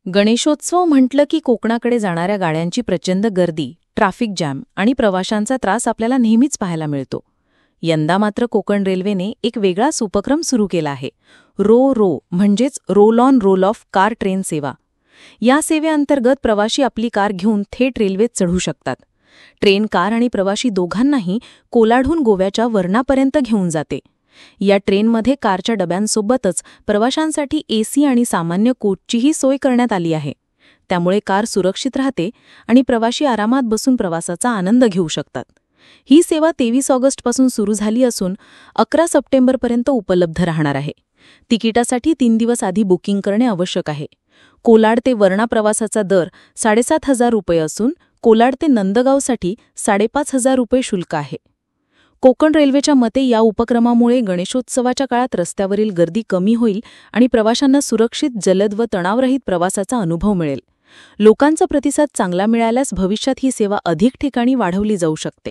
गणेशोत्सव म्हटलं की कोकणाकडे जाणाऱ्या गाड्यांची प्रचंड गर्दी, ट्रॅफिक जॅम आणि प्रवाशांचा त्रास आपल्याला नेहमीच पाहायला मिळतो. यंदा मात्र कोकण रेल्वेने एक वेगळाच उपक्रम सुरू केला आहे. रो म्हणजेच roll on roll of car train सेवा. या सेवेअंतर्गत प्रवाशी आपली कार घेऊन थेट रेल्वेत चढू शकतात. ट्रेन कार आणि प्रवाशी दोघांनाही कोलाडहून गोव्याच्या वरणापर्यंत घेऊन जाते. या ट्रेनमध्ये कारच्या डब्यांसोबतच प्रवाशांसाठी एसी आणि सामान्य कोचचीही सोय करण्यात आली आहे. त्यामुळे कार सुरक्षित राहते आणि प्रवाशी आरामात बसून प्रवासाचा आनंद घेऊ शकतात. ही सेवा 23 ऑगस्टपासून सुरू झाली असून 11 सप्टेंबरपर्यंत उपलब्ध राहणार आहे. तिकिटासाठी 3 दिवस आधी बुकिंग करणे आवश्यक आहे. कोलाड ते वरणा प्रवासाचा दर 7,500 रुपये असून कोलाड ते नंदगावसाठी 5,500 रुपये शुल्क आहे. कोकण रेल्वेच्या मते या उपक्रमामुळे गणेशोत्सवाच्या काळात रस्त्यावरील गर्दी कमी होईल आणि प्रवाशांना सुरक्षित, जलद व तणावरहित प्रवासाचा अनुभव मिळेल. लोकांचा प्रतिसाद चांगला मिळाल्यास भविष्यात ही सेवा अधिक ठिकाणी वाढवली जाऊ शकते.